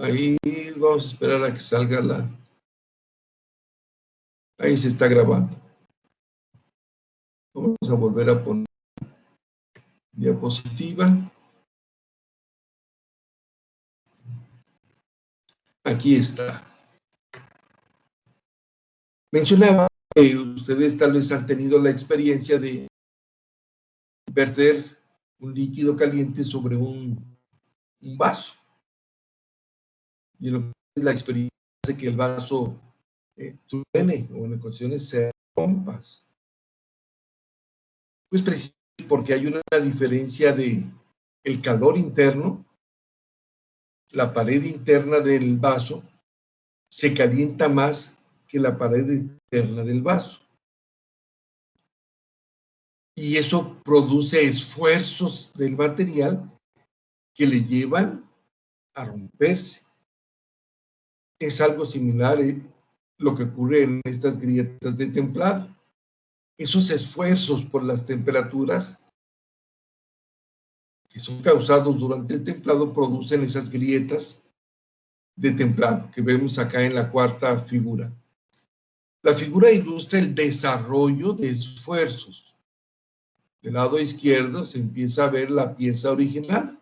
Ahí vamos a esperar a que salga la... Ahí se está grabando. Vamos a volver a poner diapositiva. Aquí está. Mencionaba que ustedes tal vez han tenido la experiencia de verter un líquido caliente sobre un vaso. Y lo que es la experiencia de que el vaso truene o en ocasiones se rompa. Pues precisamente porque hay una diferencia de el calor interno, la pared interna del vaso se calienta más que la pared interna del vaso. Y eso produce esfuerzos del material que le llevan a romperse. Es algo similar lo que ocurre en estas grietas de templado. Esos esfuerzos por las temperaturas que son causados durante el templado producen esas grietas de templado que vemos acá en la cuarta figura. La figura ilustra el desarrollo de esfuerzos. Del lado izquierdo se empieza a ver la pieza original.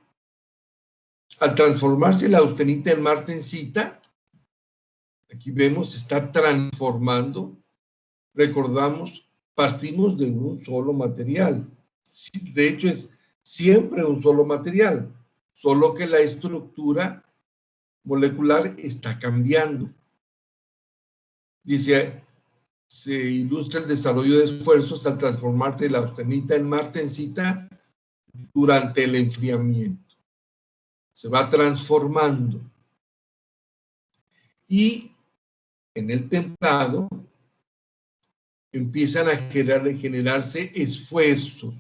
Al transformarse la austenita en martensita, aquí vemos, se está transformando. Recordamos, partimos de un solo material. De hecho, es siempre un solo material, solo que la estructura molecular está cambiando. Dice, se ilustra el desarrollo de esfuerzos al transformarse la austenita en martensita durante el enfriamiento. Se va transformando. Y en el templado empiezan a generarse esfuerzos.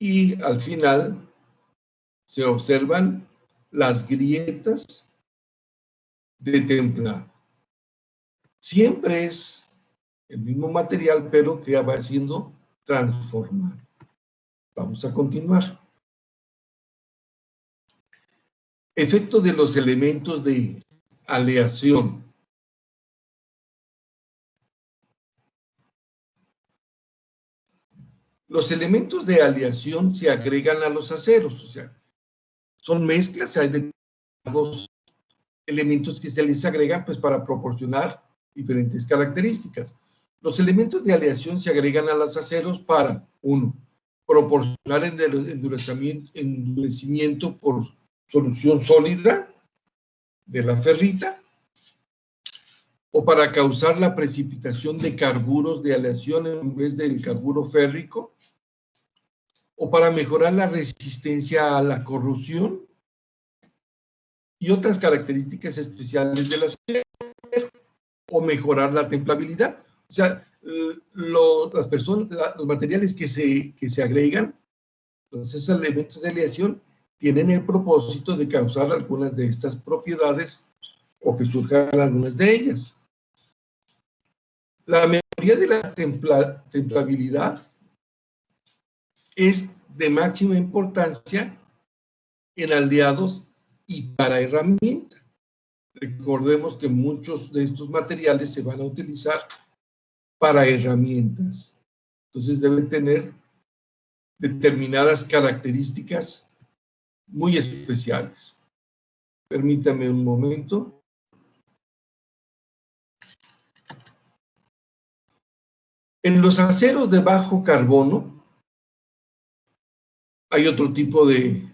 Y al final se observan las grietas de templado. Siempre es el mismo material, pero que va siendo transformado. Vamos a continuar. Efecto de los elementos de aleación. Los elementos de aleación se agregan a los aceros, o sea, son mezclas, hay determinados elementos que se les agregan pues para proporcionar diferentes características. Los elementos de aleación se agregan a los aceros para, uno, proporcionar endurecimiento por solución sólida de la ferrita, o para causar la precipitación de carburos de aleación en vez del carburo férrico, o para mejorar la resistencia a la corrosión y otras características especiales del acero, o mejorar la templabilidad. O sea, los materiales que se agregan, esos elementos de aleación, tienen el propósito de causar algunas de estas propiedades o que surjan algunas de ellas. La mejoría de la templabilidad es de máxima importancia en aliados y para herramienta. Recordemos que muchos de estos materiales se van a utilizar para herramientas. Entonces deben tener determinadas características muy especiales. Permítame un momento. En los aceros de bajo carbono hay otro tipo de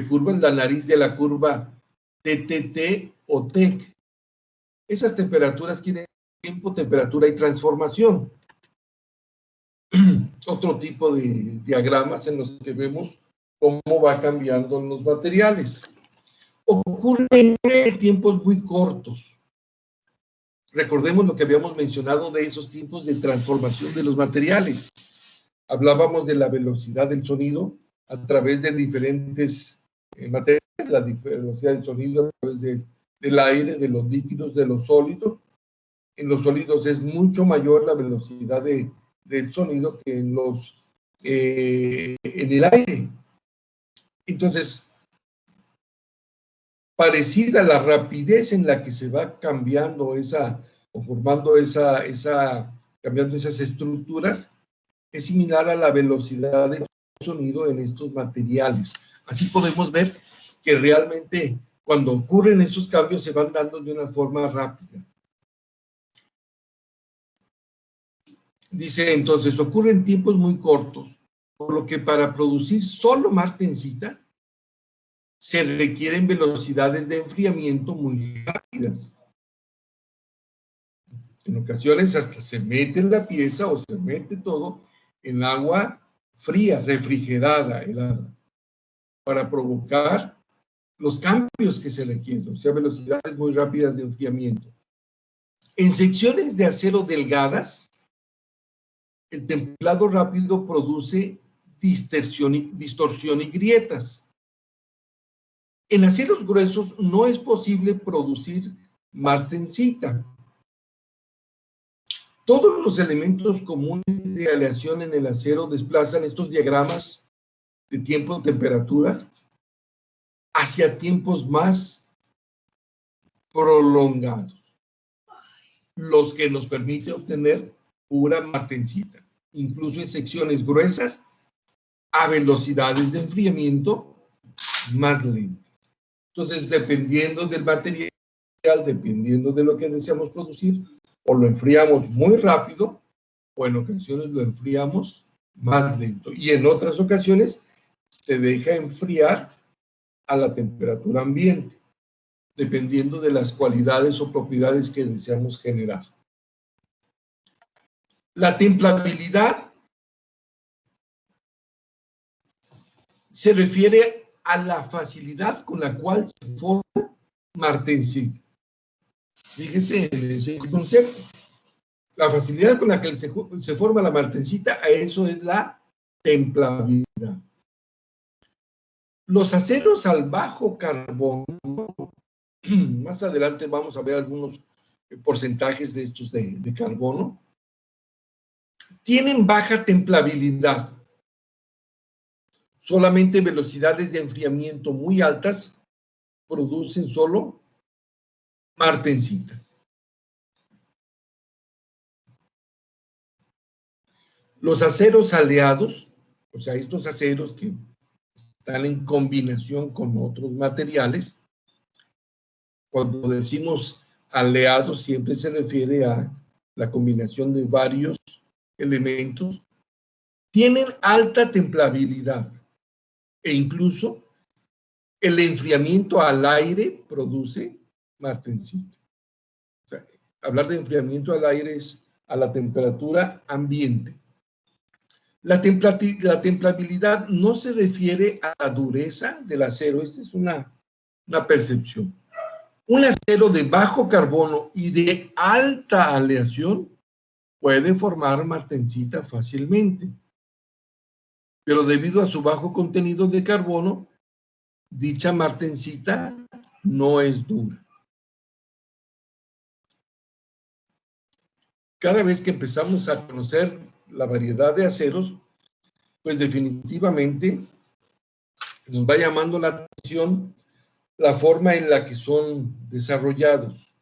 curva, en la nariz de la curva TTT o TEC. Esas temperaturas quieren tiempo, temperatura y transformación. Otro tipo de diagramas en los que vemos cómo va cambiando los materiales. Ocurre en tiempos muy cortos. Recordemos lo que habíamos mencionado de esos tiempos de transformación de los materiales. Hablábamos de la velocidad del sonido a través de diferentes materiales, la velocidad del sonido a través del aire, de los líquidos, de los sólidos. En los sólidos es mucho mayor la velocidad del sonido que en el aire. Entonces, parecida la rapidez en la que se va cambiando o formando cambiando esas estructuras, es similar a la velocidad del sonido en estos materiales. Así podemos ver que realmente cuando ocurren esos cambios se van dando de una forma rápida. Dice entonces, ocurre en tiempos muy cortos, por lo que para producir solo martensita se requieren velocidades de enfriamiento muy rápidas. En ocasiones hasta se mete la pieza o se mete todo en agua fría, refrigerada, helada, para provocar los cambios que se requieren, o sea, velocidades muy rápidas de enfriamiento. En secciones de acero delgadas, el templado rápido produce distorsión y grietas. En aceros gruesos no es posible producir martensita. Todos los elementos comunes de aleación en el acero desplazan estos diagramas de tiempo-temperatura hacia tiempos más prolongados, los que nos permite obtener pura martensita, incluso en secciones gruesas, a velocidades de enfriamiento más lentas. Entonces, dependiendo del material, dependiendo de lo que deseamos producir, o lo enfriamos muy rápido, o en ocasiones lo enfriamos más lento. Y en otras ocasiones se deja enfriar a la temperatura ambiente, dependiendo de las cualidades o propiedades que deseamos generar. La templabilidad se refiere a la facilidad con la cual se forma martensita. Fíjese en ese concepto. La facilidad con la que se forma la martensita, eso es la templabilidad. Los aceros al bajo carbono, más adelante vamos a ver algunos porcentajes de estos de carbono, tienen baja templabilidad. Solamente velocidades de enfriamiento muy altas producen solo martensita. Los aceros aleados, o sea, estos aceros que están en combinación con otros materiales, cuando decimos aleados siempre se refiere a la combinación de varios elementos, tienen alta templabilidad e incluso el enfriamiento al aire produce martensita. O sea, hablar de enfriamiento al aire es a la temperatura ambiente. La templabilidad no se refiere a la dureza del acero, esta es una percepción. Un acero de bajo carbono y de alta aleación puede formar martensita fácilmente, pero debido a su bajo contenido de carbono, dicha martensita no es dura. Cada vez que empezamos a conocer la variedad de aceros, pues definitivamente nos va llamando la atención la forma en la que son desarrollados.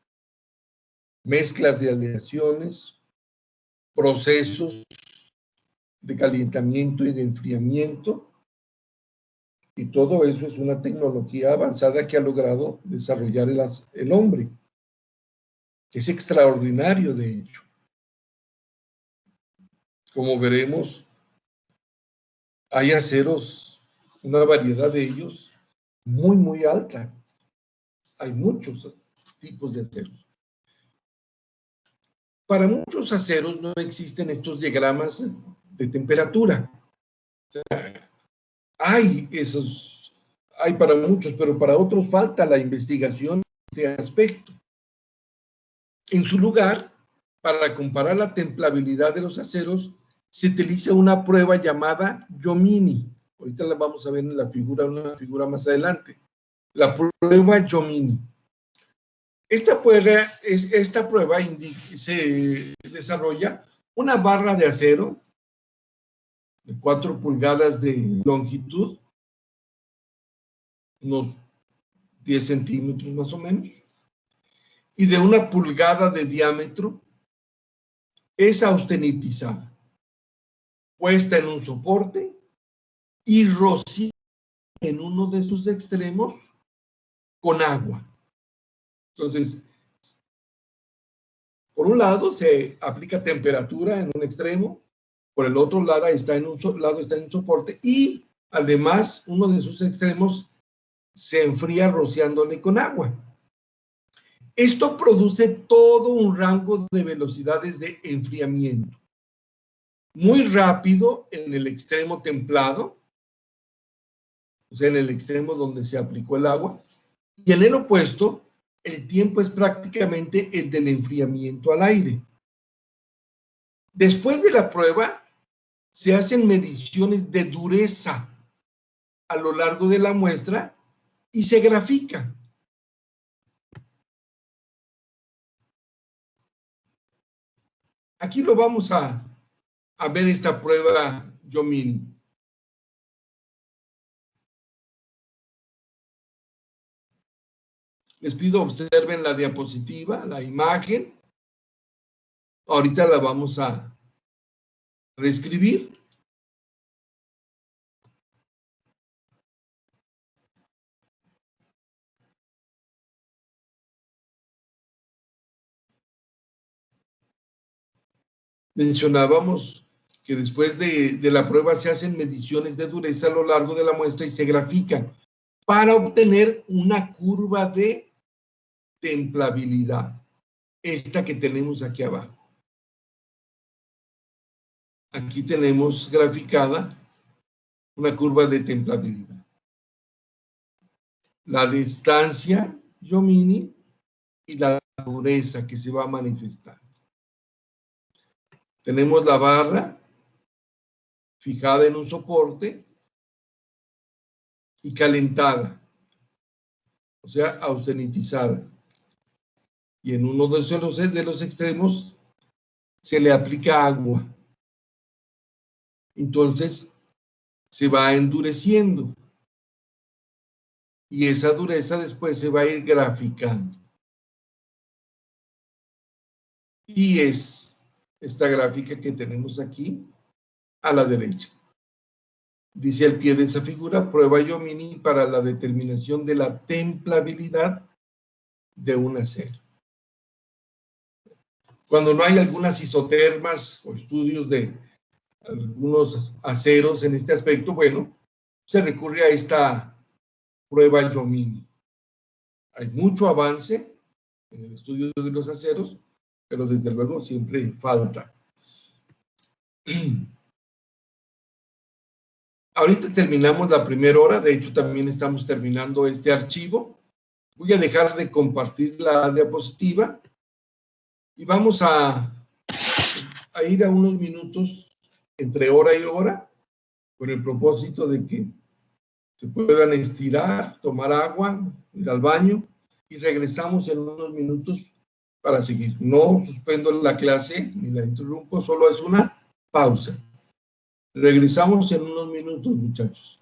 Mezclas de aleaciones, procesos de calentamiento y de enfriamiento, y todo eso es una tecnología avanzada que ha logrado desarrollar el hombre. Es extraordinario, de hecho. Como veremos, hay aceros, una variedad de ellos muy, muy alta. Hay muchos tipos de aceros. Para muchos aceros no existen estos diagramas de temperatura. O sea, hay para muchos, pero para otros falta la investigación de este aspecto. En su lugar, para comparar la templabilidad de los aceros, se utiliza una prueba llamada Jomini. Ahorita la vamos a ver en una figura más adelante. La prueba Jomini. Esta prueba se desarrolla una barra de acero de 4 pulgadas de longitud unos 10 centímetros más o menos, y de 1 pulgada de diámetro, es austenitizada, puesta en un soporte y rociada en uno de sus extremos con agua. Entonces, por un lado se aplica temperatura en un extremo, por el otro lado está en un soporte y además uno de sus extremos se enfría rociándole con agua. Esto produce todo un rango de velocidades de enfriamiento. Muy rápido en el extremo templado, o sea, en el extremo donde se aplicó el agua, y en el opuesto, el tiempo es prácticamente el del enfriamiento al aire. Después de la prueba, se hacen mediciones de dureza a lo largo de la muestra y se grafica. Aquí lo vamos a ver esta prueba Yomini. Les pido observen la diapositiva, la imagen. Ahorita la vamos a reescribir. Mencionábamos que después de la prueba se hacen mediciones de dureza a lo largo de la muestra y se grafican para obtener una curva de templabilidad, esta que tenemos aquí abajo. Aquí tenemos graficada una curva de templabilidad. La distancia Yomini y la dureza que se va a manifestar. Tenemos la barra fijada en un soporte y calentada, o sea, austenitizada. Y en uno de los extremos se le aplica agua. Entonces, se va endureciendo. Y esa dureza después se va a ir graficando. Y es esta gráfica que tenemos aquí a la derecha. Dice al pie de esa figura, prueba Yomini para la determinación de la templabilidad de un acero. Cuando no hay algunas isotermas o estudios de algunos aceros en este aspecto, bueno, se recurre a esta prueba Yomini. Hay mucho avance en el estudio de los aceros, pero desde luego siempre falta. Ahorita terminamos la primera hora, de hecho también estamos terminando este archivo. Voy a dejar de compartir la diapositiva y vamos a ir a unos minutos entre hora y hora con el propósito de que se puedan estirar, tomar agua, ir al baño y regresamos en unos minutos para seguir. No suspendo la clase ni la interrumpo, solo es una pausa. Regresamos en unos minutos, muchachos.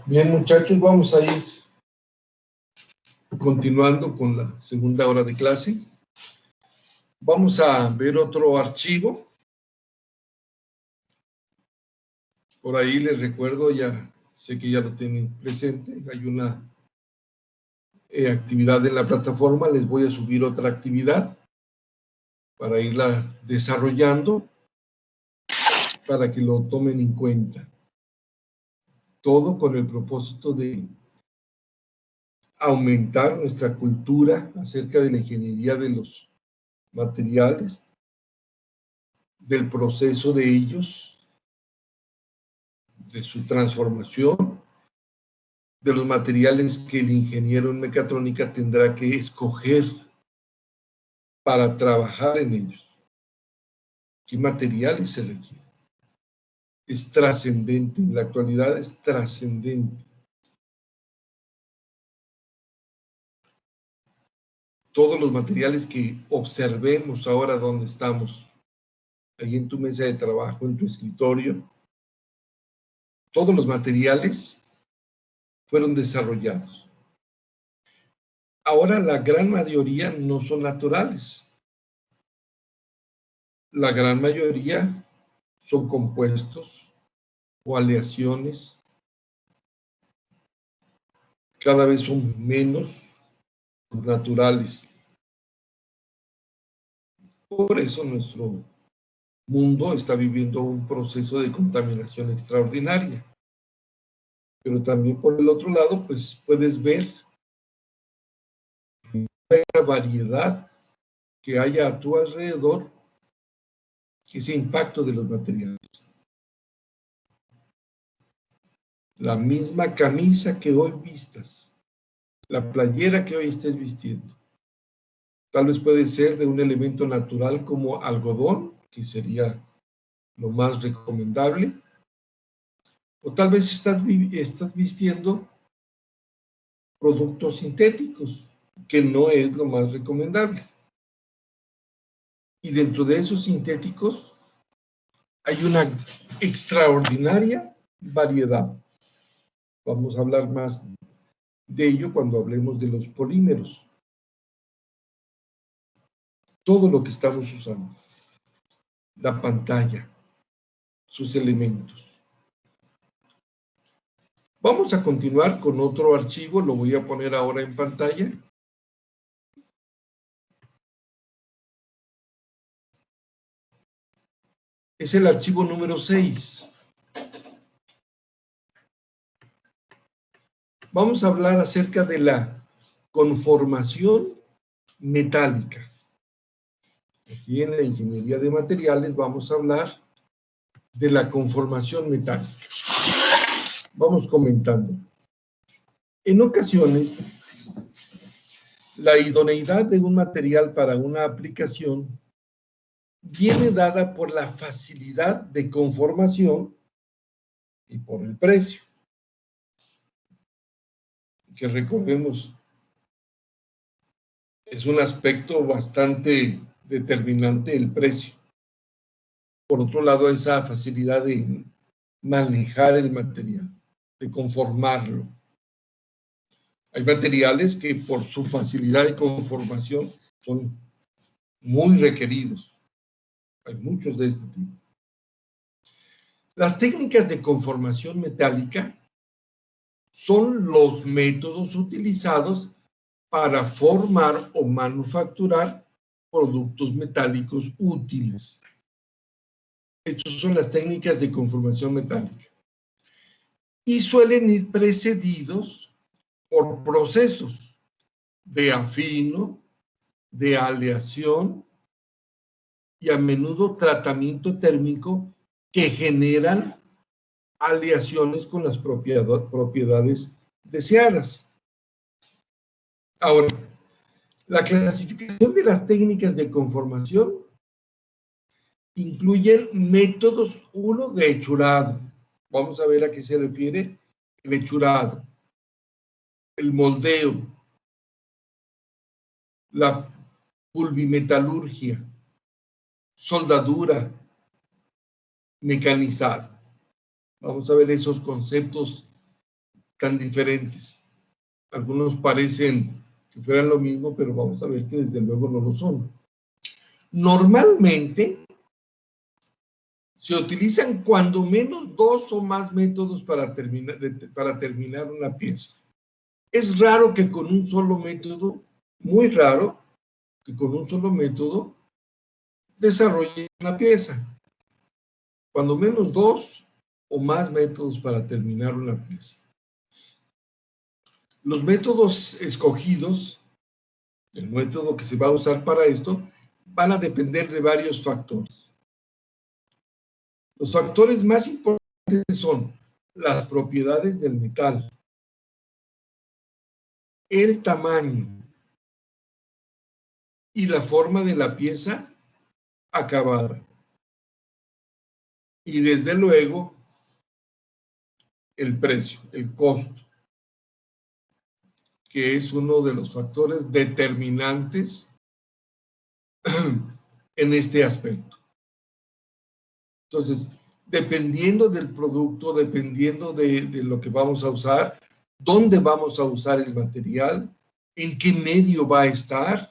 Bien, muchachos, vamos a ir continuando con la segunda hora de clase. Vamos a ver otro archivo. Por ahí les recuerdo, ya sé que ya lo tienen presente, hay una actividad en la plataforma, les voy a subir otra actividad para irla desarrollando, para que lo tomen en cuenta. Todo con el propósito de aumentar nuestra cultura acerca de la ingeniería de los materiales, del proceso de ellos, de su transformación, de los materiales que el ingeniero en mecatrónica tendrá que escoger para trabajar en ellos. ¿Qué materiales se requieren? Es trascendente, en la actualidad es trascendente. Todos los materiales que observemos ahora donde estamos, ahí en tu mesa de trabajo, en tu escritorio, todos los materiales fueron desarrollados. Ahora la gran mayoría no son naturales. La gran mayoría son compuestos o aleaciones. Cada vez son menos naturales. Por eso nuestro mundo está viviendo un proceso de contaminación extraordinaria. Pero también por el otro lado, pues puedes ver la variedad que haya a tu alrededor, ese impacto de los materiales. La misma camisa que hoy vistas, la playera que hoy estés vistiendo, tal vez puede ser de un elemento natural como algodón, que sería lo más recomendable, o tal vez estás vistiendo productos sintéticos, que no es lo más recomendable. Y dentro de esos sintéticos hay una extraordinaria variedad. Vamos a hablar más de ello cuando hablemos de los polímeros. Todo lo que estamos usando, la pantalla, sus elementos. Vamos a continuar con otro archivo, lo voy a poner ahora en pantalla. Es el archivo número 6. Vamos a hablar acerca de la conformación metálica. Aquí en la ingeniería de materiales vamos a hablar de la conformación metálica. Vamos comentando. En ocasiones, la idoneidad de un material para una aplicación viene dada por la facilidad de conformación y por el precio. Que recordemos, es un aspecto bastante determinante el precio. Por otro lado, esa facilidad de manejar el material, de conformarlo. Hay materiales que por su facilidad de conformación son muy requeridos. Hay muchos de este tipo. Las técnicas de conformación metálica son los métodos utilizados para formar o manufacturar productos metálicos útiles. Estas son las técnicas de conformación metálica. Y suelen ir precedidos por procesos de afino, de aleación y a menudo tratamiento térmico que generan aleaciones con las propiedades deseadas. Ahora, la clasificación de las técnicas de conformación incluyen métodos, uno de hechurado. Vamos a ver a qué se refiere el hechurado, el moldeo, la pulvimetalurgia, soldadura mecanizada. Vamos a ver esos conceptos tan diferentes. Algunos parecen que fueran lo mismo, pero vamos a ver que desde luego no lo son. Normalmente se utilizan cuando menos 2 o más métodos para terminar una pieza. Es raro que con un solo método, muy raro, que con un solo método desarrolle una pieza. Cuando menos 2 o más métodos para terminar una pieza. Los métodos escogidos, el método que se va a usar para esto, van a depender de varios factores. Los factores más importantes son las propiedades del metal, el tamaño y la forma de la pieza acabada. Y desde luego, el precio, el costo, que es uno de los factores determinantes en este aspecto. Entonces, dependiendo del producto, dependiendo de lo que vamos a usar, dónde vamos a usar el material, en qué medio va a estar,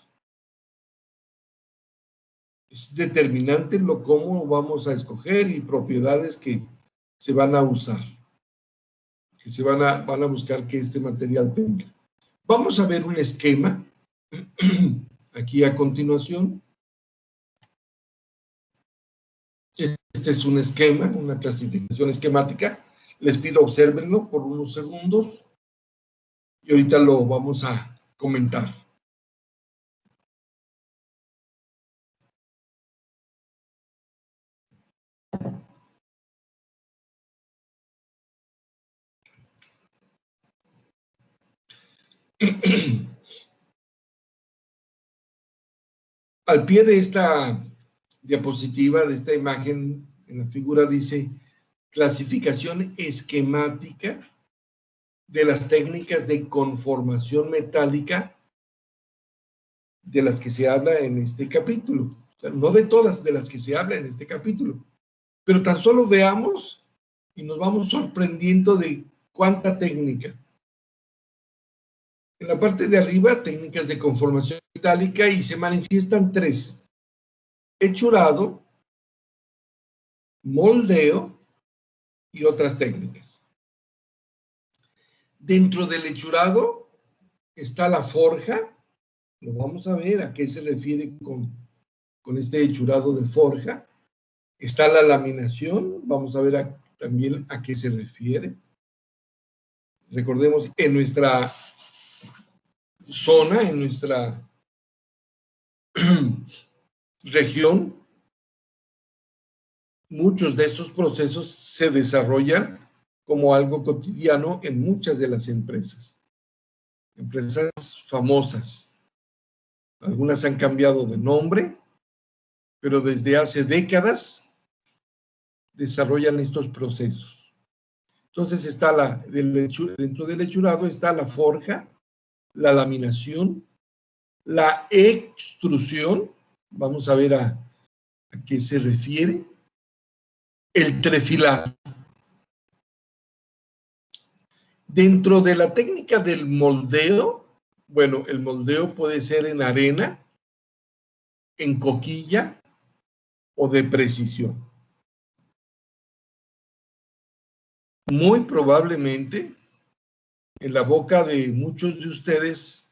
es determinante cómo vamos a escoger y propiedades que se van a usar, que se van a buscar que este material tenga. Vamos a ver un esquema aquí a continuación. Este es un esquema, una clasificación esquemática. Les pido obsérvenlo por unos segundos y ahorita lo vamos a comentar. Al pie de esta diapositiva, de esta imagen, en la figura dice clasificación esquemática de las técnicas de conformación metálica de las que se habla en este capítulo. O sea, no de todas de las que se habla en este capítulo, pero tan solo veamos y nos vamos sorprendiendo de cuánta técnica. En la parte de arriba, técnicas de conformación metálica, y se manifiestan 3. Hechurado, moldeo y otras técnicas. Dentro del hechurado está la forja. Lo vamos a ver a qué se refiere con este hechurado de forja. Está la laminación. Vamos a ver también a qué se refiere. Recordemos, en nuestra zona, en nuestra región, muchos de estos procesos se desarrollan como algo cotidiano en muchas de las empresas famosas. Algunas han cambiado de nombre, pero desde hace décadas desarrollan estos procesos. Entonces está dentro del hechurado está la forja, la laminación, la extrusión, vamos a ver a qué se refiere, el trefilado. Dentro de la técnica del moldeo, bueno, el moldeo puede ser en arena, en coquilla o de precisión. Muy probablemente en la boca de muchos de ustedes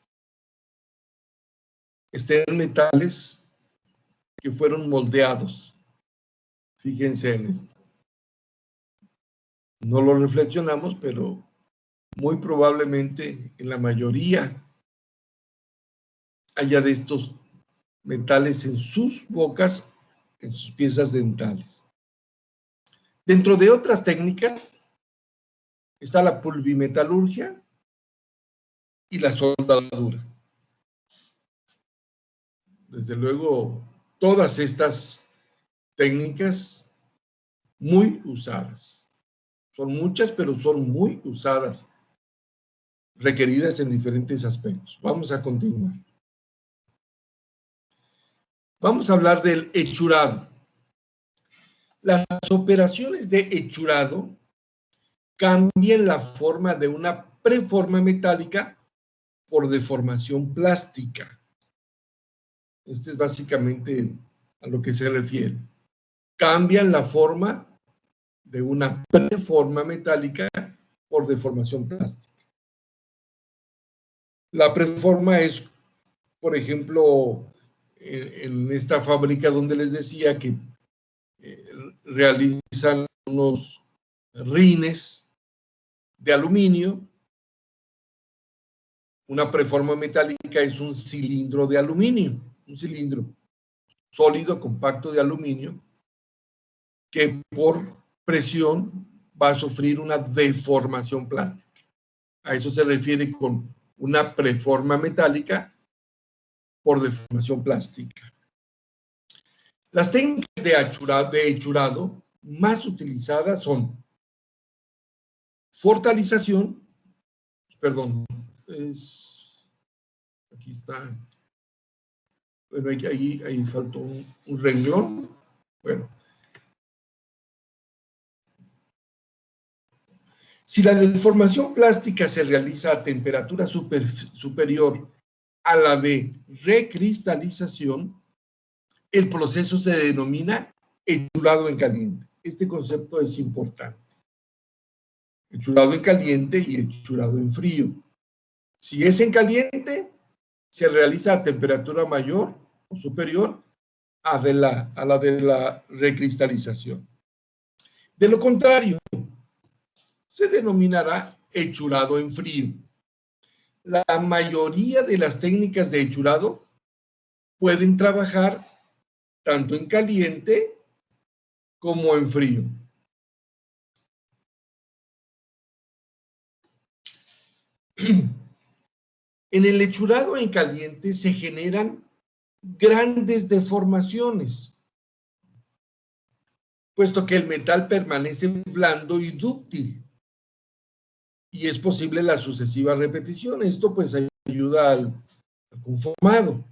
estén metales que fueron moldeados. Fíjense en esto. No lo reflexionamos, pero muy probablemente en la mayoría haya de estos metales en sus bocas, en sus piezas dentales. Dentro de otras técnicas está la pulvimetalurgia y la soldadura. Desde luego, todas estas técnicas muy usadas. Son muchas, pero son muy usadas, requeridas en diferentes aspectos. Vamos a continuar. Vamos a hablar del hechurado. Las operaciones de hechurado cambien la forma de una preforma metálica por deformación plástica. Este es básicamente a lo que se refiere. Cambian la forma de una preforma metálica por deformación plástica. La preforma es, por ejemplo, en esta fábrica donde les decía que realizan unos rines de aluminio. Una preforma metálica es un cilindro de aluminio, un cilindro sólido, compacto de aluminio, que por presión va a sufrir una deformación plástica. A eso se refiere con una preforma metálica por deformación plástica. Las técnicas de hechurado más utilizadas son fortalización, perdón, aquí está, bueno, ahí faltó un renglón, bueno. Si la deformación plástica se realiza a temperatura superior a la de recristalización, el proceso se denomina hechurado en caliente. Este concepto es importante. Hechurado en caliente y hechurado en frío. Si es en caliente, se realiza a temperatura mayor o superior a la de la recristalización. De lo contrario, se denominará hechurado en frío. La mayoría de las técnicas de hechurado pueden trabajar tanto en caliente como en frío. En el hechurado en caliente se generan grandes deformaciones, puesto que el metal permanece blando y dúctil, y es posible la sucesiva repetición. Esto pues ayuda al conformado.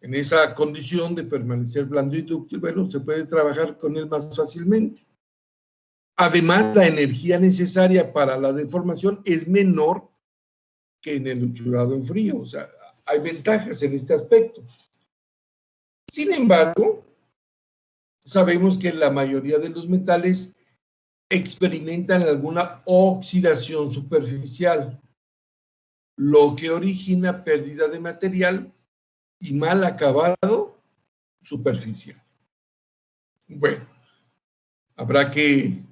En esa condición de permanecer blando y dúctil, bueno, se puede trabajar con él más fácilmente. Además, la energía necesaria para la deformación es menor que en el hechurado en frío. O sea, hay ventajas en este aspecto. Sin embargo, sabemos que la mayoría de los metales experimentan alguna oxidación superficial, lo que origina pérdida de material y mal acabado superficial. Bueno, habrá que,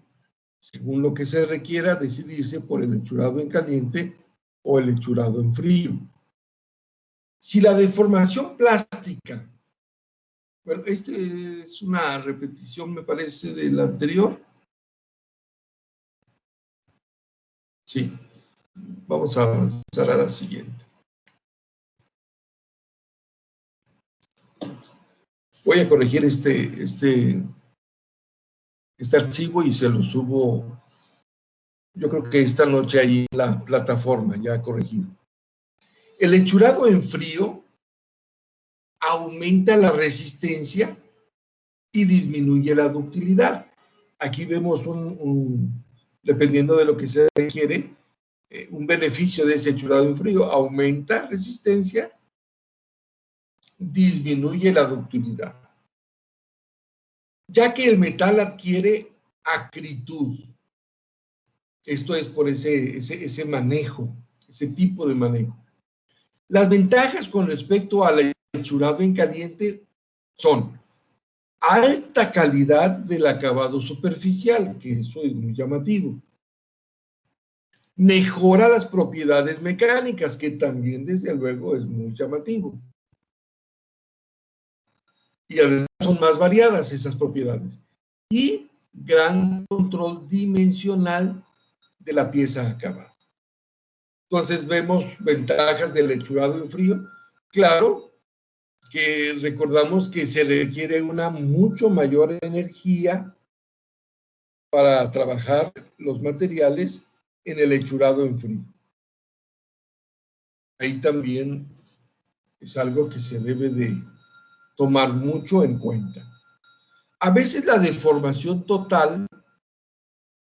según lo que se requiera, decidirse por el hechurado en caliente o el hechurado en frío. Si la deformación plástica, bueno, este es una repetición, me parece, de la anterior. Sí, vamos a avanzar a la siguiente. Voy a corregir este archivo y se lo subo, yo creo que esta noche ahí en la plataforma, ya corregido. El hechurado en frío aumenta la resistencia y disminuye la ductilidad. Aquí vemos dependiendo de lo que se requiere, un beneficio de ese hechurado en frío: aumenta resistencia, disminuye la ductilidad, ya que el metal adquiere acritud. Esto es por ese manejo, ese tipo de manejo. Las ventajas con respecto al hechurado en caliente son alta calidad del acabado superficial, que eso es muy llamativo. Mejora las propiedades mecánicas, que también desde luego es muy llamativo. Y además son más variadas esas propiedades. Y gran control dimensional de la pieza acabada. Entonces vemos ventajas del hechurado en frío. Claro que recordamos que se requiere una mucho mayor energía para trabajar los materiales en el hechurado en frío. Ahí también es algo que se debe de tomar mucho en cuenta. A veces la deformación total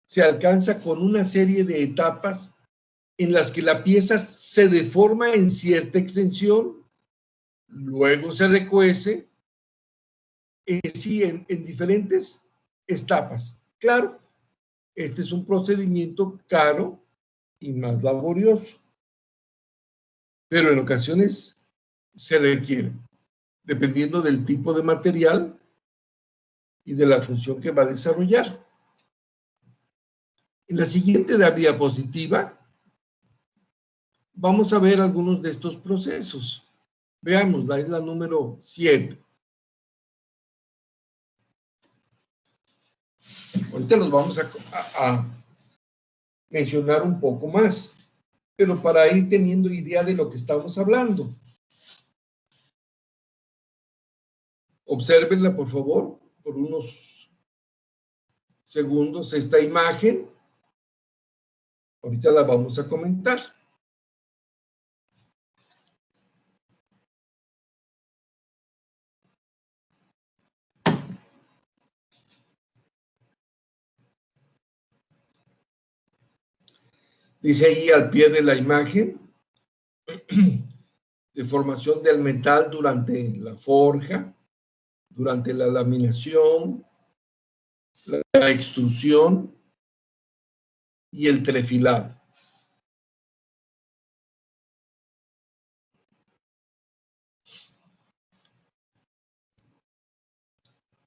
se alcanza con una serie de etapas en las que la pieza se deforma en cierta extensión, luego se recuece, sí, en diferentes etapas. Claro, este es un procedimiento caro y más laborioso, pero en ocasiones se requiere, dependiendo del tipo de material y de la función que va a desarrollar. En la siguiente diapositiva vamos a ver algunos de estos procesos. Veamos, es la número 7. Ahorita los vamos a mencionar un poco más, pero para ir teniendo idea de lo que estamos hablando. Obsérvenla, por favor, por unos segundos, esta imagen. Ahorita la vamos a comentar. Dice ahí al pie de la imagen, deformación del metal durante la forja, durante la laminación, la extrusión y el trefilado.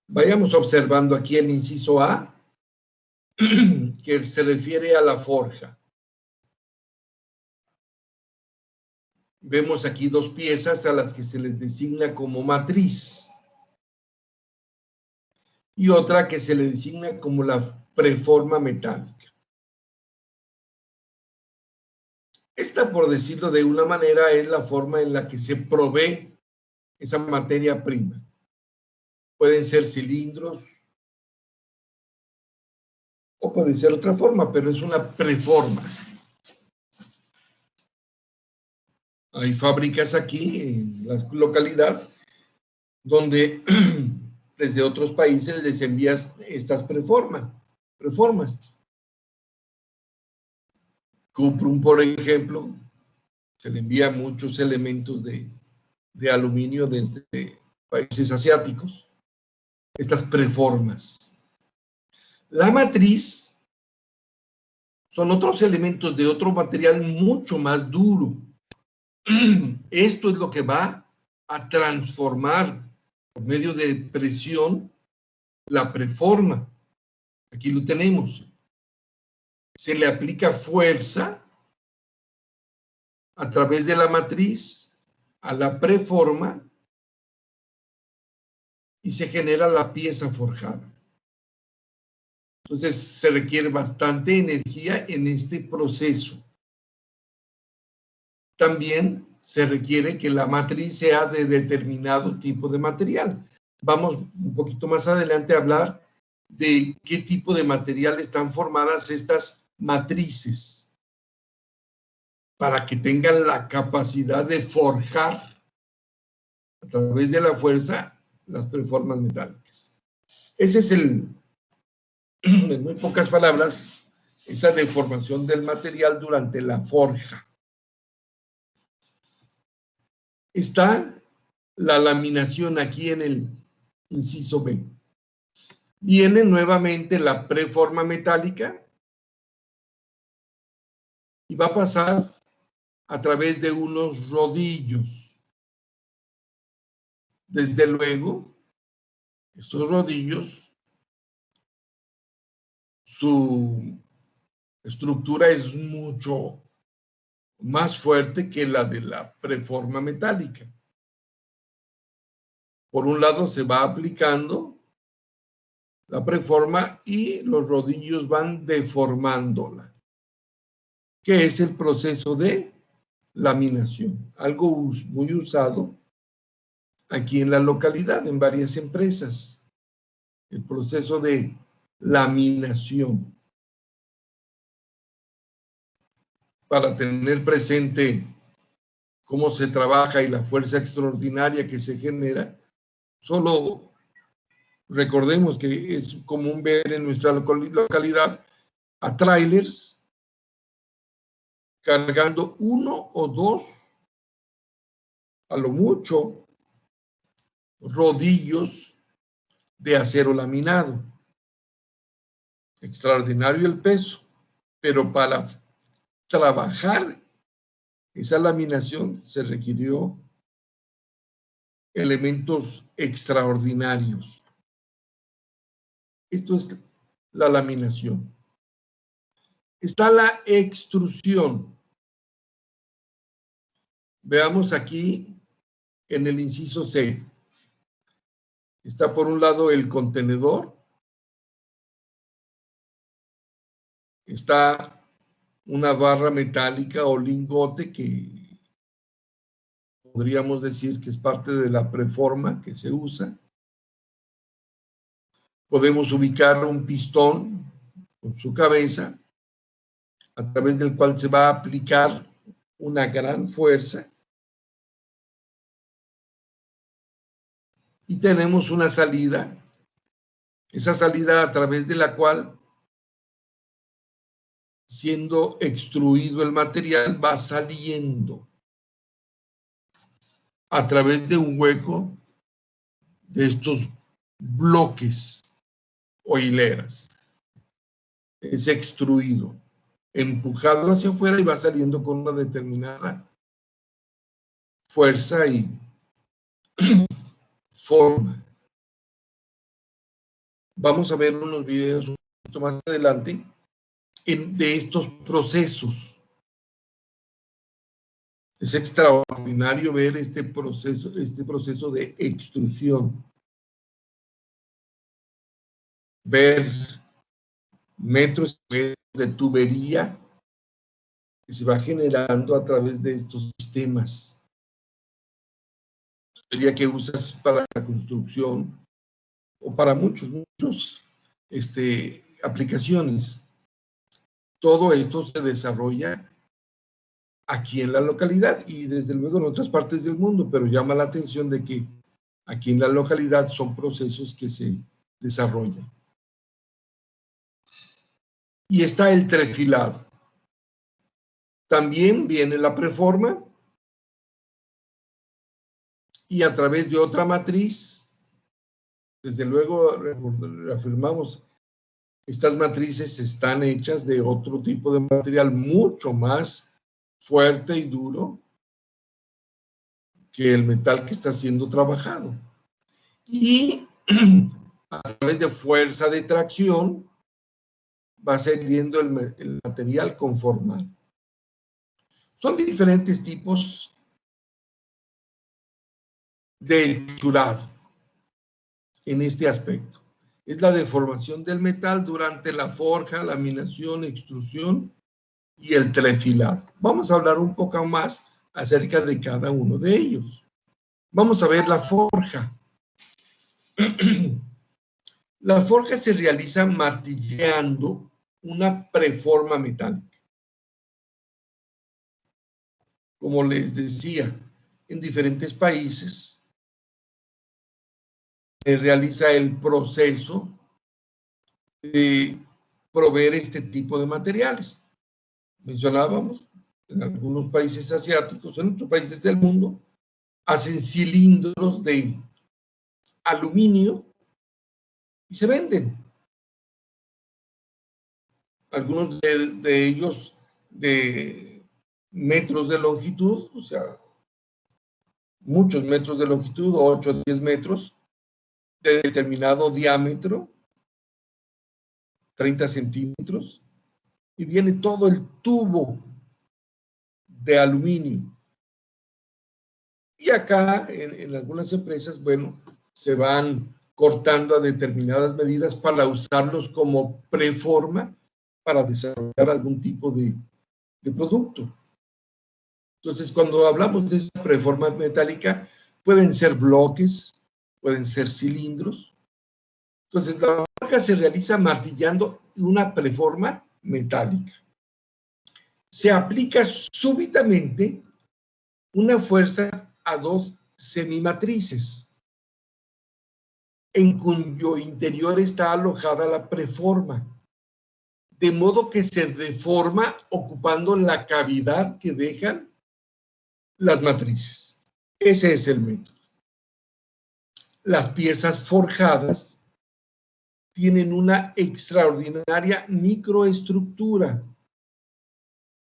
Vayamos observando aquí el inciso A, que se refiere a la forja. Vemos aquí dos piezas a las que se les designa como matriz y otra que se le designa como la preforma metálica. Esta, por decirlo de una manera, es la forma en la que se provee esa materia prima. Pueden ser cilindros o puede ser otra forma, pero es una preforma. Hay fábricas aquí en la localidad donde desde otros países les envías estas preformas. Cuprum, por ejemplo, se le envía muchos elementos de aluminio desde países asiáticos. Estas preformas. La matriz son otros elementos de otro material mucho más duro. Esto es lo que va a transformar por medio de presión la preforma. Aquí lo tenemos. Se le aplica fuerza a través de la matriz a la preforma y se genera la pieza forjada. Entonces se requiere bastante energía en este proceso. También se requiere que la matriz sea de determinado tipo de material. Vamos un poquito más adelante a hablar de qué tipo de material están formadas estas matrices para que tengan la capacidad de forjar a través de la fuerza las preformas metálicas. Ese es en muy pocas palabras, esa deformación del material durante la forja. Está la laminación aquí en el inciso B. Viene nuevamente la preforma metálica y va a pasar a través de unos rodillos. Desde luego, estos rodillos, su estructura es mucho más fuerte que la de la preforma metálica. Por un lado se va aplicando la preforma y los rodillos van deformándola, que es el proceso de laminación, algo muy usado aquí en la localidad, en varias empresas, el proceso de laminación. Para tener presente cómo se trabaja y la fuerza extraordinaria que se genera, solo recordemos que es común ver en nuestra localidad a trailers cargando 1 o 2, a lo mucho, rodillos de acero laminado. Extraordinario el peso, pero para trabajar esa laminación se requirió elementos extraordinarios. Esto es la laminación. Está la extrusión. Veamos aquí en el inciso C. Está por un lado el contenedor. Está una barra metálica o lingote que podríamos decir que es parte de la preforma que se usa. Podemos ubicar un pistón con su cabeza, a través del cual se va a aplicar una gran fuerza. Y tenemos una salida, esa salida a través de la cual, siendo extruido el material, va saliendo a través de un hueco de estos bloques o hileras. Es extruido, empujado hacia afuera y va saliendo con una determinada fuerza y forma. Vamos a ver unos videos un poquito más adelante de estos procesos. Es extraordinario ver este proceso de extrusión. Ver metros de tubería que se va generando a través de estos sistemas. Tubería que usas para la construcción o para muchas aplicaciones. Todo esto se desarrolla aquí en la localidad y desde luego en otras partes del mundo, pero llama la atención de que aquí en la localidad son procesos que se desarrollan. Y está el trefilado. También viene la preforma y a través de otra matriz, desde luego reafirmamos, estas matrices están hechas de otro tipo de material mucho más fuerte y duro que el metal que está siendo trabajado. Y a través de fuerza de tracción va saliendo el material conformado. Son diferentes tipos de triturado en este aspecto. Es la deformación del metal durante la forja, laminación, extrusión y el trefilado. Vamos a hablar un poco más acerca de cada uno de ellos. Vamos a ver la forja. La forja se realiza martilleando una preforma metálica. Como les decía, en diferentes países se realiza el proceso de proveer este tipo de materiales. Mencionábamos, en algunos países asiáticos, en otros países del mundo, hacen cilindros de aluminio y se venden. Algunos de ellos de metros de longitud, o sea, muchos metros de longitud, 8 o 10 metros, de determinado diámetro, 30 centímetros, y viene todo el tubo de aluminio. Y acá, en algunas empresas, bueno, se van cortando a determinadas medidas para usarlos como preforma para desarrollar algún tipo de producto. Entonces, cuando hablamos de esta preforma metálica, pueden ser bloques, pueden ser cilindros. Entonces, la forja se realiza martillando una preforma metálica. Se aplica súbitamente una fuerza a dos semimatrices, en cuyo interior está alojada la preforma. de modo que se deforma ocupando la cavidad que dejan las matrices. Ese es el método. Las piezas forjadas tienen una extraordinaria microestructura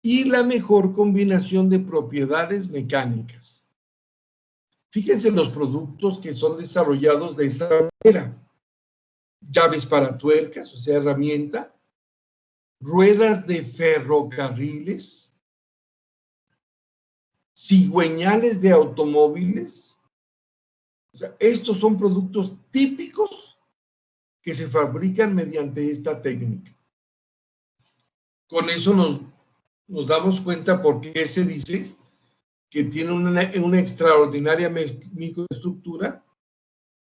y la mejor combinación de propiedades mecánicas. Fíjense los productos que son desarrollados de esta manera. Llaves para tuercas, o sea, herramienta, ruedas de ferrocarriles, cigüeñales de automóviles. O sea, estos son productos típicos que se fabrican mediante esta técnica. Con eso nos damos cuenta por qué se dice que tiene una extraordinaria microestructura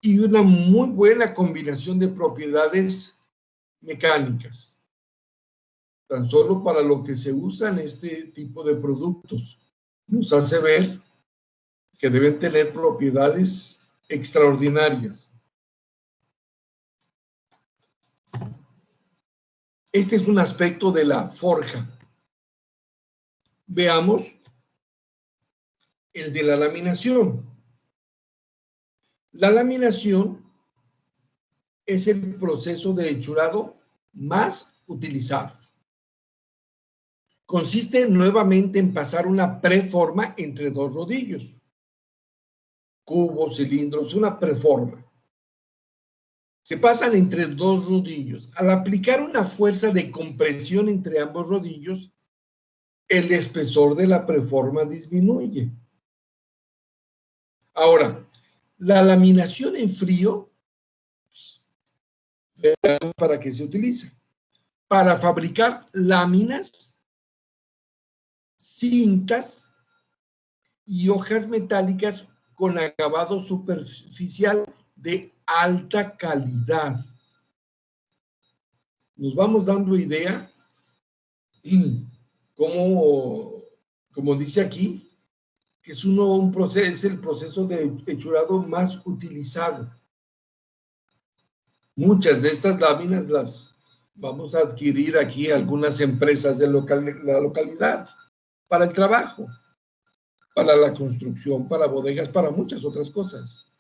y una muy buena combinación de propiedades mecánicas, tan solo para lo que se usan este tipo de productos. Nos hace ver que deben tener propiedades extraordinarias. Este es un aspecto de la forja. Veamos el de la laminación. La laminación es el proceso de hechurado más utilizado. Consiste nuevamente en pasar una preforma entre dos rodillos. Cubos, cilindros, una preforma. Se pasan entre dos rodillos. Al aplicar una fuerza de compresión entre ambos rodillos, el espesor de la preforma disminuye. Ahora, la laminación en frío, ¿para qué se utiliza? Para fabricar láminas, cintas y hojas metálicas con acabado superficial de alta calidad. Nos vamos dando idea, como dice aquí, que es el proceso de hechurado más utilizado. Muchas de estas láminas las vamos a adquirir aquí algunas empresas de la localidad para el trabajo, para la construcción, para bodegas, para muchas otras cosas.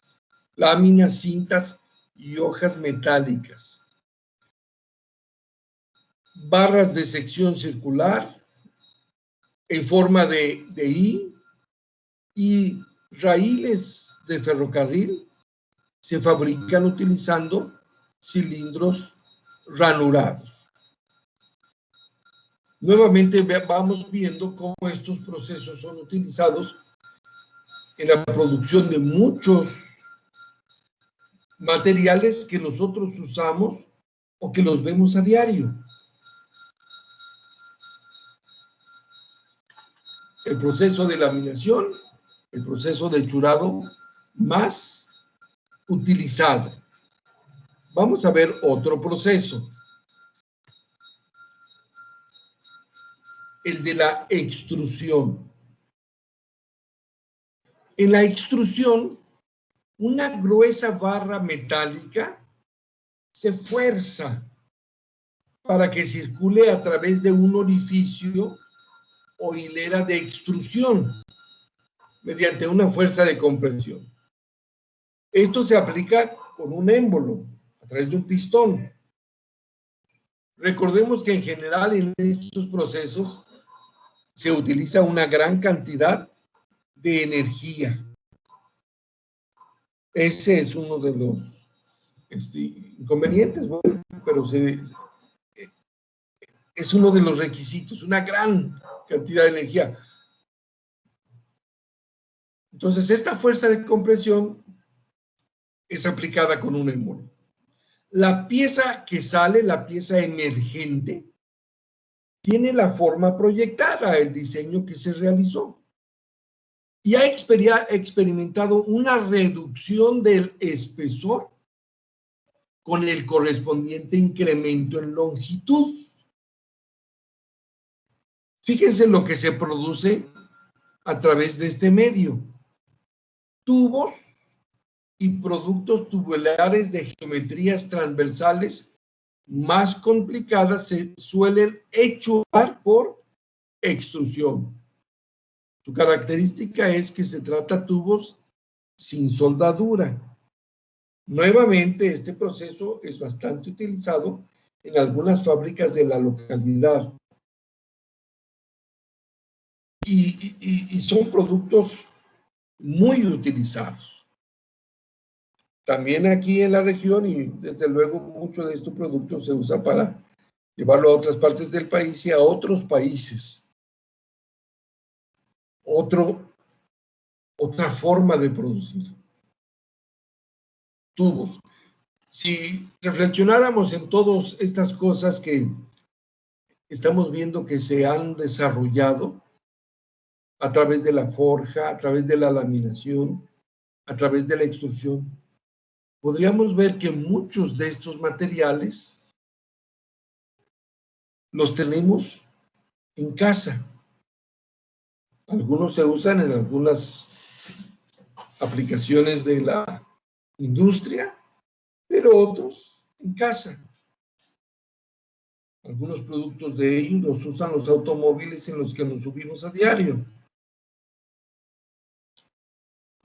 Láminas, cintas y hojas metálicas. Barras de sección circular en forma de I y raíles de ferrocarril se fabrican utilizando cilindros ranurados. Nuevamente vamos viendo cómo estos procesos son utilizados en la producción de muchos materiales que nosotros usamos o que los vemos a diario. El proceso de laminación, el proceso de hechurado más utilizado. Vamos a ver otro proceso. El de la extrusión. En la extrusión, una gruesa barra metálica se fuerza para que circule a través de un orificio o hilera de extrusión mediante una fuerza de compresión. Esto se aplica con un émbolo a través de un pistón. Recordemos que en general en estos procesos se utiliza una gran cantidad de energía. Ese es uno de los inconvenientes, bueno, pero es uno de los requisitos, una gran cantidad de energía. Entonces, esta fuerza de compresión es aplicada con un émbolo. La pieza que sale, la pieza emergente, tiene la forma proyectada, el diseño que se realizó. Y ha experimentado una reducción del espesor con el correspondiente incremento en longitud. Fíjense lo que se produce a través de este medio. Tubos y productos tubulares de geometrías transversales más complicadas se suelen hechuzar por extrusión. Su característica es que se trata de tubos sin soldadura. Nuevamente, este proceso es bastante utilizado en algunas fábricas de la localidad. Y son productos muy utilizados. También aquí en la región, y desde luego mucho de estos productos se usa para llevarlo a otras partes del país y a otros países. Otra forma de producir. Tubos. Si reflexionáramos en todas estas cosas que estamos viendo que se han desarrollado a través de la forja, a través de la laminación, a través de la extrusión, podríamos ver que muchos de estos materiales los tenemos en casa. Algunos se usan en algunas aplicaciones de la industria, pero otros en casa. Algunos productos de ellos los usan los automóviles en los que nos subimos a diario.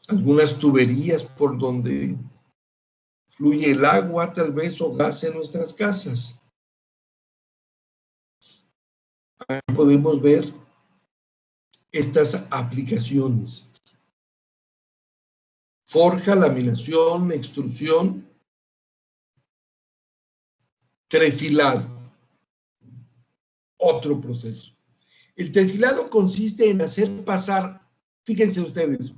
Algunas tuberías por donde fluye el agua, tal vez, o gas en nuestras casas. Ahí podemos ver estas aplicaciones. Forja, laminación, extrusión, trefilado. Otro proceso. El trefilado consiste en hacer pasar, fíjense ustedes,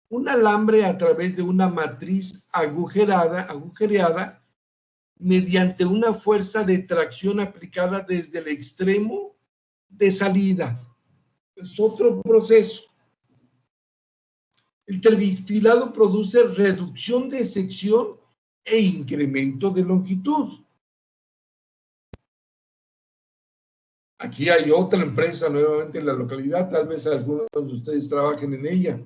un alambre a través de una matriz agujereada mediante una fuerza de tracción aplicada desde el extremo de salida. Es otro proceso. El trefilado produce reducción de sección e incremento de longitud. Aquí hay otra empresa nuevamente en la localidad, tal vez algunos de ustedes trabajen en ella,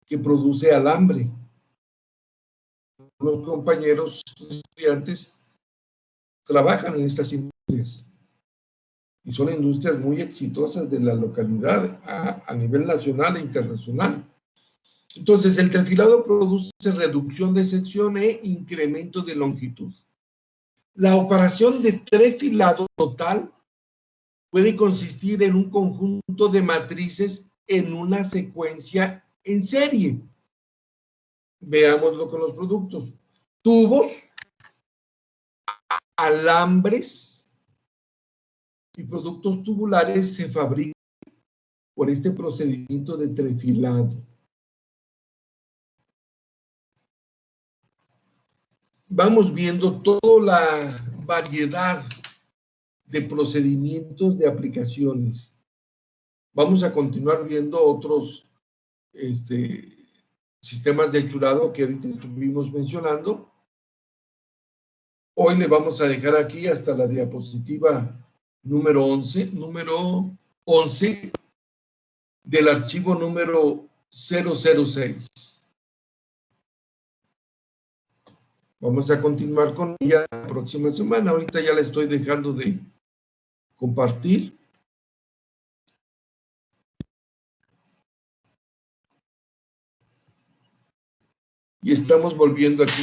que produce alambre. Los compañeros estudiantes trabajan en estas industrias y son industrias muy exitosas de la localidad a nivel nacional e internacional. Entonces, el trefilado produce reducción de sección e incremento de longitud. La operación de trefilado total puede consistir en un conjunto de matrices en una secuencia en serie. Veámoslo con los productos. Tubos, alambres y productos tubulares se fabrican por este procedimiento de trefilado. Vamos viendo toda la variedad de procedimientos de aplicaciones. Vamos a continuar viendo otros sistemas de hechurado que ahorita estuvimos mencionando. Hoy le vamos a dejar aquí hasta la diapositiva número 11 del archivo número 006. Vamos a continuar con ella la próxima semana. Ahorita ya la estoy dejando de compartir. Y estamos volviendo aquí